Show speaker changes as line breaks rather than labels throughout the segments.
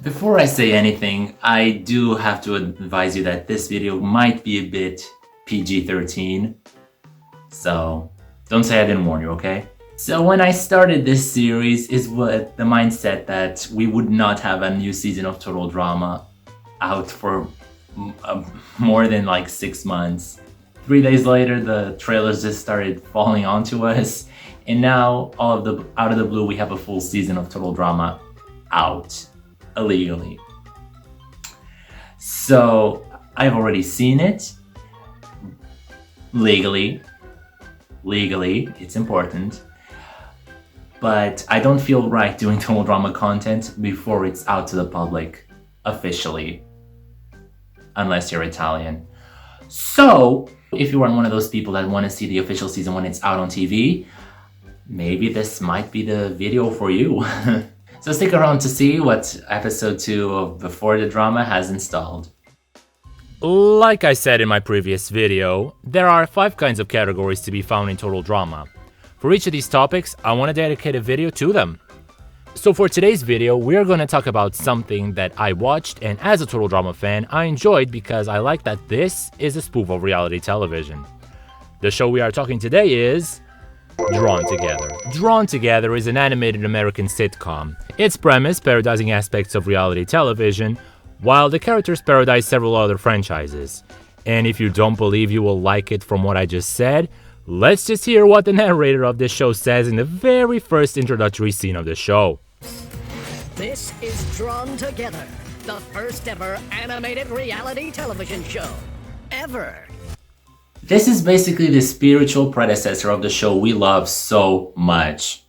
Before I say anything, I do have to advise you that this video might be a bit PG-13. So, don't say I didn't warn you, okay? So when I started this series is with the mindset that we would not have a new season of Total Drama out for more than like 6 months. 3 days later, the trailers just started falling onto us, and now out of the blue, we have a full season of Total Drama out illegally. So I've already seen it legally, it's important, but I don't feel right doing Total Drama content before it's out to the public officially, unless you're Italian. So if you are one of those people that want to see the official season when it's out on TV, maybe this might be the video for you. So stick around to see what episode 2 of Before the Drama has installed.
Like I said in my previous video, there are 5 kinds of categories to be found in Total Drama. For each of these topics, I want to dedicate a video to them. So for today's video, we're going to talk about something that I watched and as a Total Drama fan, I enjoyed because I like that this is a spoof of reality television. The show we are talking today is Drawn Together. Drawn Together is an animated American sitcom. Its premise parodizing aspects of reality television, while the characters parodize several other franchises. And if you don't believe you will like it from what I just said, let's just hear what the narrator of this show says in the very first introductory scene of the show.
This is Drawn Together, the first ever animated reality television show. Ever.
This is basically the spiritual predecessor of the show we love so much.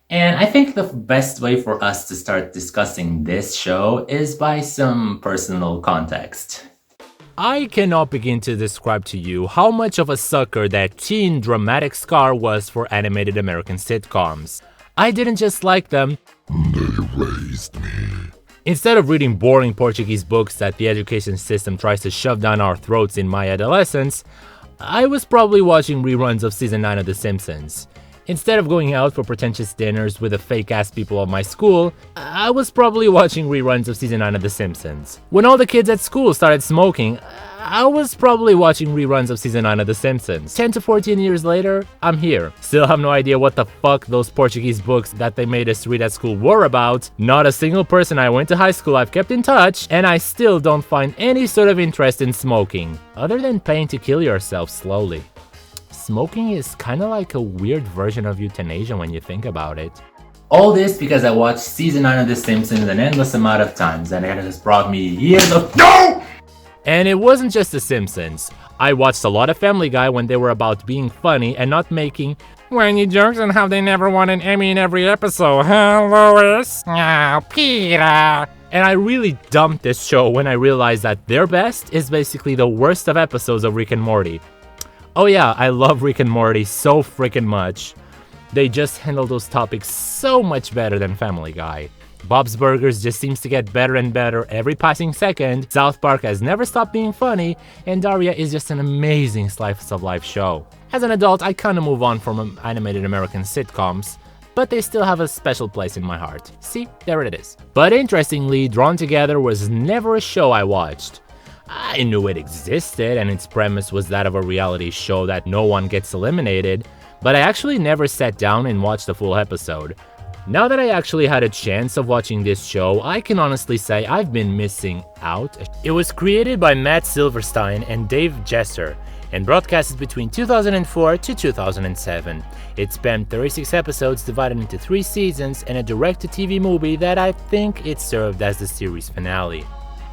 And I think the best way for us to start discussing this show is by some personal context.
I cannot begin to describe to you how much of a sucker that teen dramatic Scar was for animated American sitcoms. I didn't just like them, they raised me. Instead of reading boring Portuguese books that the education system tries to shove down our throats in my adolescence, I was probably watching reruns of season 9 of The Simpsons. Instead of going out for pretentious dinners with the fake-ass people of my school, I was probably watching reruns of season 9 of The Simpsons. When all the kids at school started smoking, I was probably watching reruns of season 9 of The Simpsons. 10 to 14 years later, I'm here. Still have no idea what the fuck those Portuguese books that they made us read at school were about. Not a single person I went to high school I've kept in touch, and I still don't find any sort of interest in smoking, other than paying to kill yourself slowly. Smoking is kinda like a weird version of euthanasia when you think about it.
All this because I watched season 9 of The Simpsons an endless amount of times, and it has brought me years of no!
And it wasn't just The Simpsons. I watched a lot of Family Guy when they were about being funny and not making whiny jokes on how they never won an Emmy in every episode, huh, Lois? Oh, Peter. And I really dumped this show when I realized that their best is basically the worst of episodes of Rick and Morty. Oh yeah, I love Rick and Morty so freaking much. They just handle those topics so much better than Family Guy. Bob's Burgers just seems to get better and better every passing second, South Park has never stopped being funny, and Daria is just an amazing slice of life show. As an adult, I kinda move on from animated American sitcoms, but they still have a special place in my heart. See, there it is. But interestingly, Drawn Together was never a show I watched. I knew it existed and its premise was that of a reality show that no one gets eliminated, but I actually never sat down and watched a full episode. Now that I actually had a chance of watching this show, I can honestly say I've been missing out. It was created by Matt Silverstein and Dave Jesser and broadcasted between 2004 to 2007. It spanned 36 episodes divided into 3 seasons and a direct-to-TV movie that I think it served as the series finale.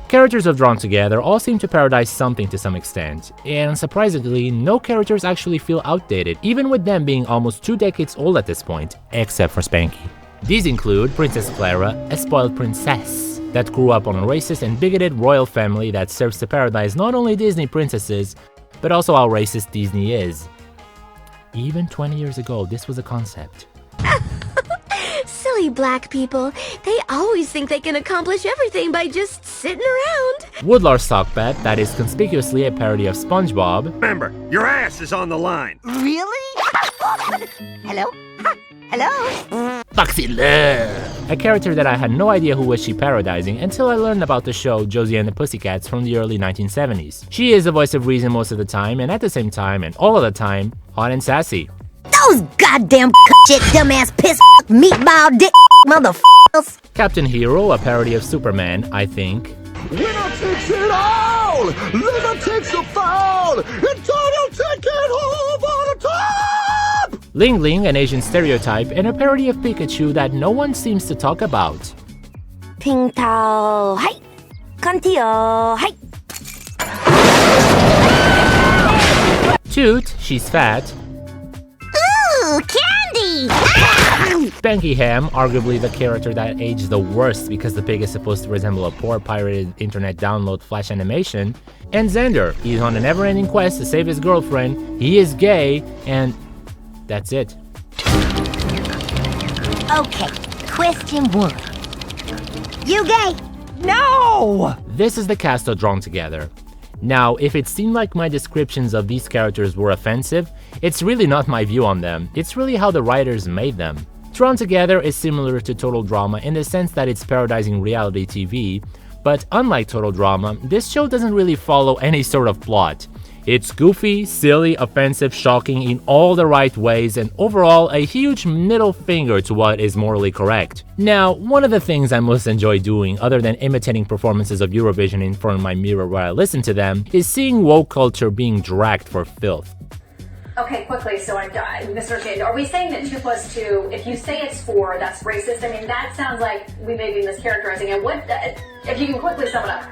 Characters of Drawn Together all seem to parodize something to some extent, and surprisingly, no characters actually feel outdated, even with them being almost 2 decades old at this point, except for Spanky. These include Princess Clara, a spoiled princess that grew up on a racist and bigoted royal family that serves to parodize not only Disney princesses, but also how racist Disney is. Even 20 years ago, this was a concept.
Silly black people. They always think they can accomplish everything by just sitting around.
Woodlar Sockbat, that is conspicuously a parody of SpongeBob.
Remember, your ass is on the line.
Really? Hello? Hello?
Foxy Love, a character that I had no idea who was she parodizing until I learned about the show Josie and the Pussycats from the early 1970s. She is the voice of reason most of the time, and at the same time, and all of the time, hot and sassy.
Those goddamn shit, dumbass piss meatball dick motherfuckers.
Captain Hero, a parody of Superman, I think.
Winner takes it all! Loser takes the fall! Eternal ticket over the top!
Ling Ling, an Asian stereotype, and a parody of Pikachu that no one seems to talk about.
Ping Tao, hi! Contio, hi!
Toot, she's fat.
Ooh, candy!
Spanky Ham, arguably the character that aged the worst because the pig is supposed to resemble a poor pirated internet download flash animation. And Xander, he's on a never-ending quest to save his girlfriend, he is gay, and that's it.
Okay, question 1. You gay?
No!
This is the cast of Drawn Together. Now, if it seemed like my descriptions of these characters were offensive, it's really not my view on them, it's really how the writers made them. Drawn Together is similar to Total Drama in the sense that it's parodizing reality TV, but unlike Total Drama, this show doesn't really follow any sort of plot. It's goofy, silly, offensive, shocking in all the right ways, and overall a huge middle finger to what is morally correct. Now, one of the things I most enjoy doing, other than imitating performances of Eurovision in front of my mirror while I listen to them, is seeing woke culture being dragged for filth.
Okay, quickly, so I'm misunderstanding. Are we saying that 2 + 2, if you say it's 4, that's racist? I mean, that sounds like we may be mischaracterizing it. What, if you can quickly sum it up.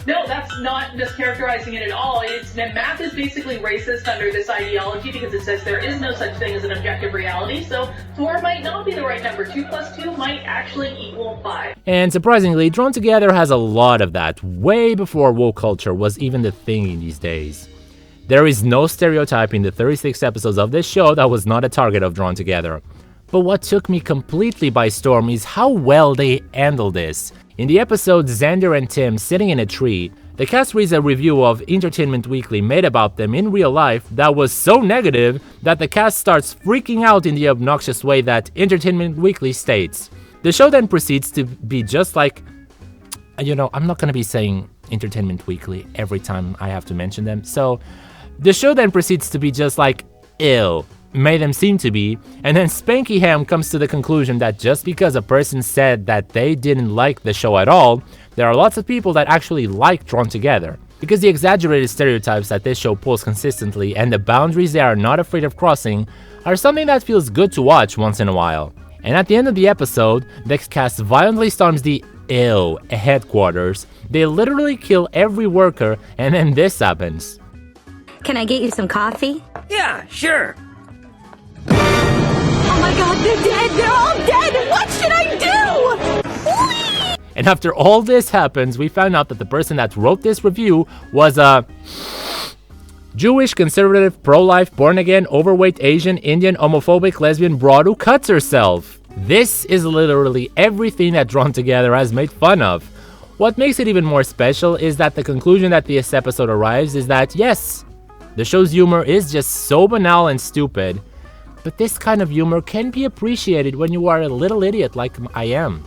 No, that's not mischaracterizing it at all. Math is basically racist under this ideology because it says there is no such thing as an objective reality, so 4 might not be the right number. 2 + 2 might actually equal 5.
And surprisingly, Drawn Together has a lot of that, way before woke culture was even the thing in these days. There is no stereotype in the 36 episodes of this show that was not a target of Drawn Together. But what took me completely by storm is how well they handle this. In the episode Xander and Tim sitting in a tree, the cast reads a review of Entertainment Weekly made about them in real life that was so negative that the cast starts freaking out in the obnoxious way that Entertainment Weekly states. The show then proceeds to be just like, I'm not gonna be saying Entertainment Weekly every time I have to mention them, so the show then proceeds to be just like, ew, made them seem to be, and then Spanky Ham comes to the conclusion that just because a person said that they didn't like the show at all, there are lots of people that actually like Drawn Together. Because the exaggerated stereotypes that this show pulls consistently and the boundaries they are not afraid of crossing are something that feels good to watch once in a while. And at the end of the episode, the cast violently storms the headquarters, they literally kill every worker, and then this happens.
Can I get you some coffee?
Yeah, sure.
Oh my god, they're dead! They're all dead! What should I do?
And after all this happens, we found out that the person that wrote this review was a Jewish, conservative, pro-life, born-again, overweight, Asian, Indian, homophobic, lesbian broad who cuts herself. This is literally everything that Drawn Together has made fun of. What makes it even more special is that the conclusion that this episode arrives is that, yes, the show's humor is just so banal and stupid, but this kind of humor can be appreciated when you are a little idiot like I am.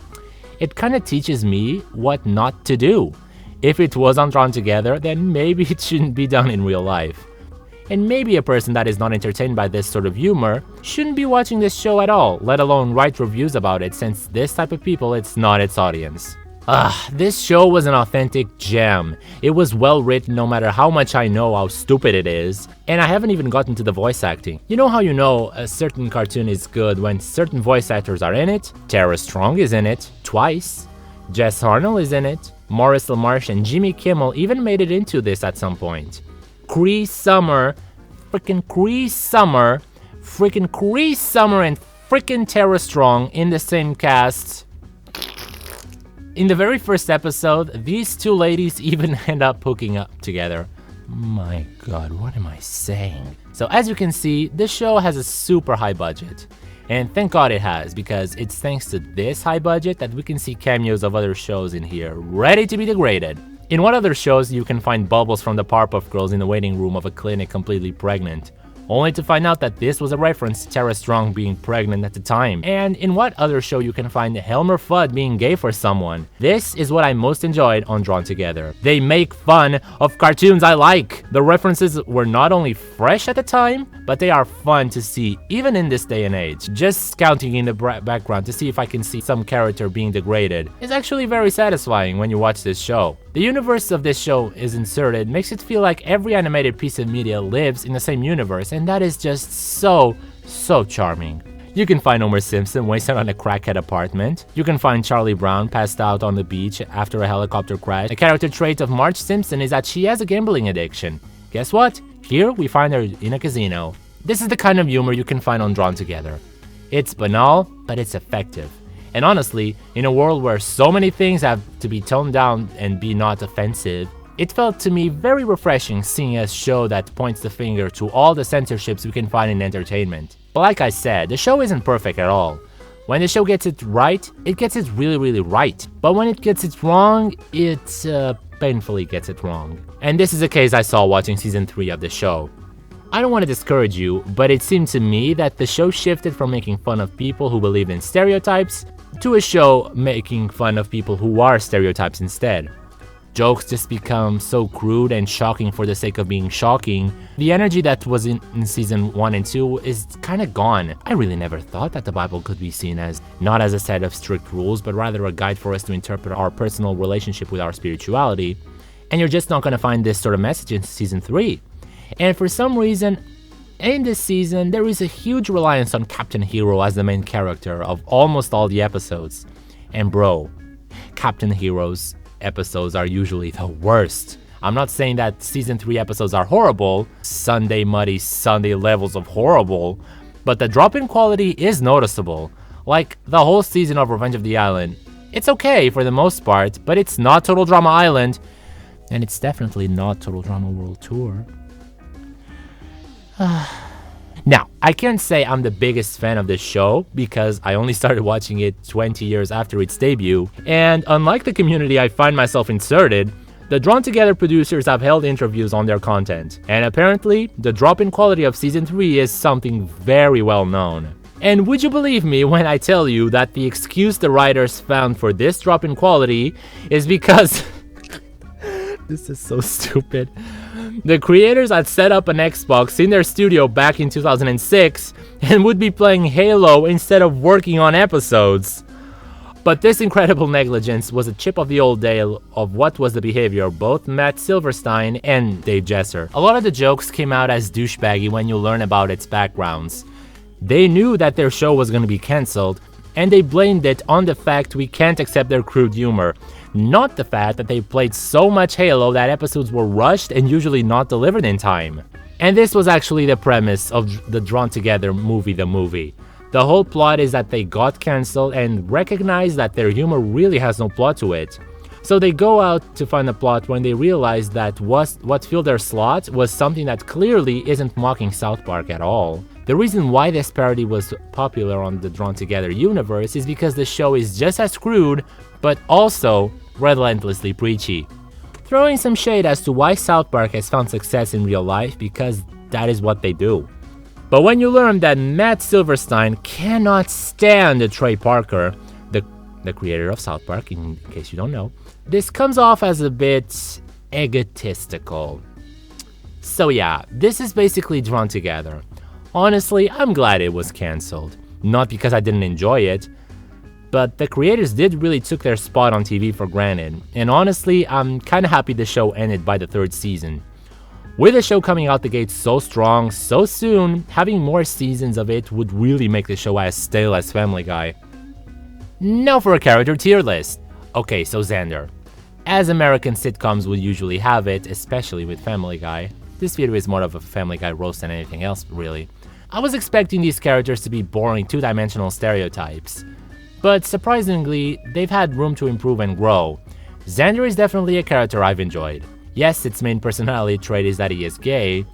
It kind of teaches me what not to do. If it was on Drawn Together, then maybe it shouldn't be done in real life. And maybe a person that is not entertained by this sort of humor shouldn't be watching this show at all, let alone write reviews about it, since this type of people, it's not its audience. This show was an authentic gem. It was well written no matter how much I know how stupid it is, and I haven't even gotten to the voice acting. You know how you know a certain cartoon is good when certain voice actors are in it? Tara Strong is in it, twice. Jess Arnold is in it. Maurice LaMarche and Jimmy Kimmel even made it into this at some point. Cree Summer, and frickin' Tara Strong in the same cast. In the very first episode, these two ladies even end up hooking up together. My god, what am I saying? So as you can see, this show has a super high budget. And thank god it has, because it's thanks to this high budget that we can see cameos of other shows in here, ready to be degraded. In what other shows you can find Bubbles from the Powerpuff Girls in the waiting room of a clinic completely pregnant? only to find out that this was a reference to Tara Strong being pregnant at the time. And in what other show you can find Helmer Fudd being gay for someone? This is what I most enjoyed on Drawn Together. They make fun of cartoons I like. The references were not only fresh at the time, but they are fun to see even in this day and age. Just scouting in the background to see if I can see some character being degraded is actually very satisfying when you watch this show. The universe of this show is inserted, makes it feel like every animated piece of media lives in the same universe, and that is just so charming. You can find Homer Simpson wasted on a crackhead apartment. You can find Charlie Brown passed out on the beach after a helicopter crash. A character trait of Marge Simpson is that she has a gambling addiction. Guess what? Here we find her in a casino. This is the kind of humor you can find on Drawn Together. It's banal, but it's effective. And honestly, in a world where so many things have to be toned down and be not offensive, it felt to me very refreshing seeing a show that points the finger to all the censorships we can find in entertainment. But like I said, the show isn't perfect at all. When the show gets it right, it gets it really right. But when it gets it wrong, it painfully gets it wrong. And this is a case I saw watching season 3 of the show. I don't want to discourage you, but it seemed to me that the show shifted from making fun of people who believed in stereotypes to a show making fun of people who are stereotypes instead. Jokes just become so crude and shocking for the sake of being shocking. The energy that was in season 1 and 2 is kinda gone. I really never thought that the Bible could be seen as not as a set of strict rules, but rather a guide for us to interpret our personal relationship with our spirituality. And you're just not gonna find this sort of message in season 3. And for some reason, in this season, there is a huge reliance on Captain Hero as the main character of almost all the episodes. And bro, Captain Hero's episodes are usually the worst. I'm not saying that season 3 episodes are horrible, Sunday Muddy Sunday levels of horrible, but the drop in quality is noticeable. Like the whole season of Revenge of the Island. It's okay for the most part, but it's not Total Drama Island, and it's definitely not Total Drama World Tour. Now, I can't say I'm the biggest fan of this show because I only started watching it 20 years after its debut, and unlike the community I find myself inserted, the Drawn Together producers have held interviews on their content, and apparently, the drop in quality of season 3 is something very well known. And would you believe me when I tell you that the excuse the writers found for this drop in quality is because this is so stupid. The creators had set up an Xbox in their studio back in 2006 and would be playing Halo instead of working on episodes. But this incredible negligence was a chip of the old dale of what was the behavior of both Matt Silverstein and Dave Jesser. A lot of the jokes came out as douchebaggy when you learn about its backgrounds. They knew that their show was going to be cancelled, and they blamed it on the fact we can't accept their crude humor, not the fact that they played so much Halo that episodes were rushed and usually not delivered in time. And this was actually the premise of the Drawn Together movie, the movie. The whole plot is that they got cancelled and recognize that their humor really has no plot to it. So they go out to find a plot when they realize that what filled their slot was something that clearly isn't mocking South Park at all. The reason why this parody was popular on the Drawn Together universe is because the show is just as crude, but also relentlessly preachy. Throwing some shade as to why South Park has found success in real life, because that is what they do. But when you learn that Matt Silverstein cannot stand Trey Parker, the creator of South Park, in case you don't know, this comes off as a bit egotistical. So yeah, this is basically Drawn Together. Honestly, I'm glad it was cancelled. Not because I didn't enjoy it, but the creators did really took their spot on TV for granted. And honestly, I'm kinda happy the show ended by the 3rd season. With the show coming out the gate so strong, so soon, having more seasons of it would really make the show as stale as Family Guy. Now for a character tier list. Okay, so Xander. As American sitcoms would usually have it, especially with Family Guy, this video is more of a Family Guy roast than anything else, really. I was expecting these characters to be boring two-dimensional stereotypes, but surprisingly, they've had room to improve and grow. Xander is definitely a character I've enjoyed. Yes, its main personality trait is that he is gay,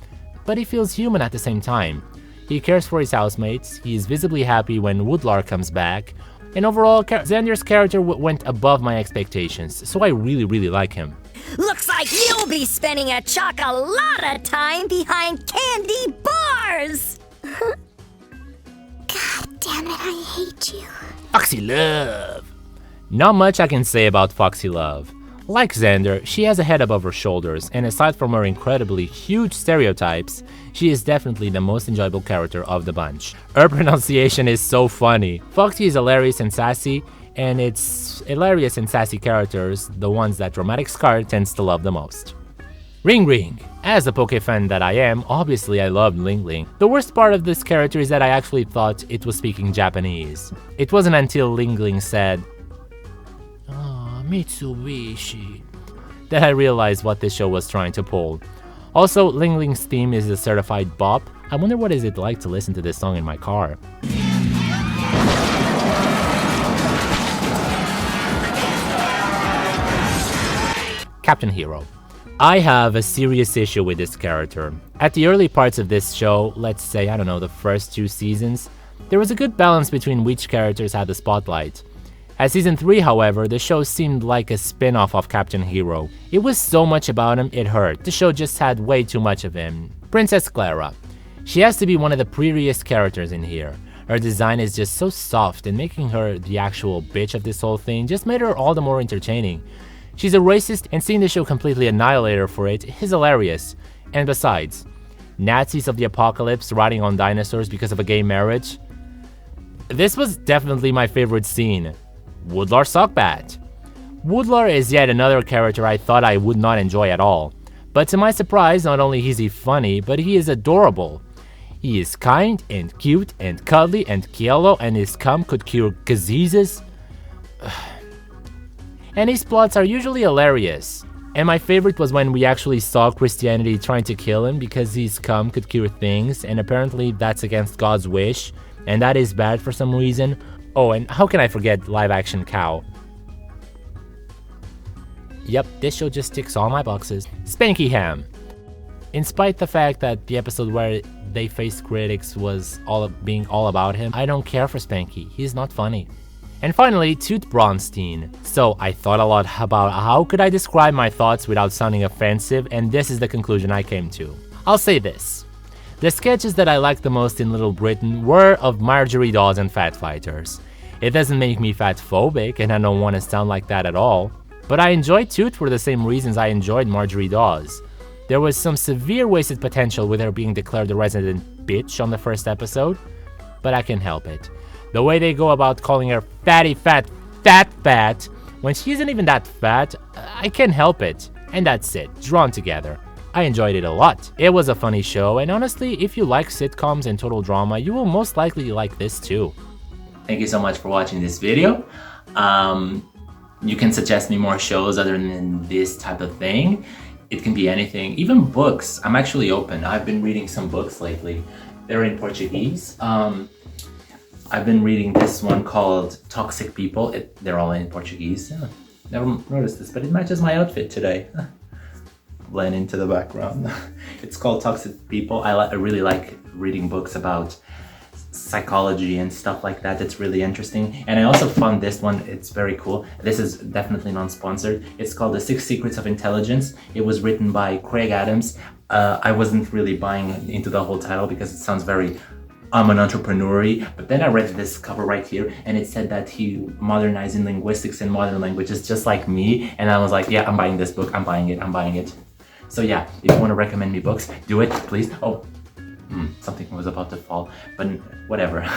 but he feels human at the same time. He cares for his housemates, he is visibly happy when Woodlark comes back, and overall, Xander's character went above my expectations, so I really like him.
Looks like you'll be spending a chock-a-lot of time behind candy bars!
stars! God damn it, I hate you.
Foxy Love. Not much I can say about Foxy Love. Like Xander, she has a head above her shoulders, and aside from her incredibly huge stereotypes, she is definitely the most enjoyable character of the bunch. Her pronunciation is so funny. Foxy is hilarious and sassy, and it's hilarious and sassy characters, the ones that Dramatic Scar tends to love the most. Ring Ring. As a Poke fan that I am, obviously I loved Ling Ling. The worst part of this character is that I actually thought it was speaking Japanese. It wasn't until Ling Ling said, Mitsubishi, that I realized what this show was trying to pull. Also, Ling Ling's theme is a certified bop. I wonder what is it like to listen to this song in my car. Captain Hero. I have a serious issue with this character. At the early parts of this show, let's say, I don't know, the first 2 seasons, there was a good balance between which characters had the spotlight. At season 3, however, the show seemed like a spin-off of Captain Hero. It was so much about him, it hurt. The show just had way too much of him. Princess Clara. She has to be one of the prettiest characters in here. Her design is just so soft, and making her the actual bitch of this whole thing just made her all the more entertaining. She's a racist, and seeing the show completely annihilate her for it is hilarious. And besides, Nazis of the apocalypse riding on dinosaurs because of a gay marriage? This was definitely my favorite scene. Woodlar Sockbat. Woodlar is yet another character I thought I would not enjoy at all. But to my surprise, not only is he funny, but he is adorable. He is kind and cute and cuddly and yellow, and his cum could cure diseases. And his plots are usually hilarious. And my favorite was when we actually saw Christianity trying to kill him because his cum could cure things, and apparently that's against God's wish, and that is bad for some reason. Oh, and how can I forget live-action Cow? Yep, this show just ticks all my boxes. Spanky Ham. In spite the fact that the episode where they faced critics was being all about him, I don't care for Spanky. He's not funny. And finally, Toot Bronstein. So I thought a lot about how could I describe my thoughts without sounding offensive, and this is the conclusion I came to. I'll say this. The sketches that I liked the most in Little Britain were of Marjorie Dawes and Fat Fighters. It doesn't make me fat-phobic, and I don't want to sound like that at all, but I enjoyed Toot for the same reasons I enjoyed Marjorie Dawes. There was some severe wasted potential with her being declared a resident bitch on the first episode, but I can't help it. The way they go about calling her fatty fat when she isn't even that fat, I can't help it. And that's it, drawn together. I enjoyed it a lot. It was a funny show, and honestly, if you like sitcoms and total drama, you will most likely like this too.
Thank you so much for watching this video. You can suggest me more shows other than this type of thing. It can be anything, even books. I'm actually open. I've been reading some books lately. They're in Portuguese. I've been reading this one called Toxic People. They're all in Portuguese. Yeah, never noticed this, but it matches my outfit today. Blend into the background. It's called Toxic People. I really like reading books about psychology and stuff like that. It's really interesting. And I also found this one, it's very cool. This is definitely non-sponsored. It's called The 6 Secrets of Intelligence. It was written by Craig Adams. I wasn't really buying into the whole title because it sounds very I'm an entrepreneur-y, but then I read this cover right here and it said that he modernizing linguistics and modern languages just like me, and I was like, yeah, I'm buying this book, I'm buying it. So yeah, if you want to recommend me books, do it, please. Oh, something was about to fall, but whatever.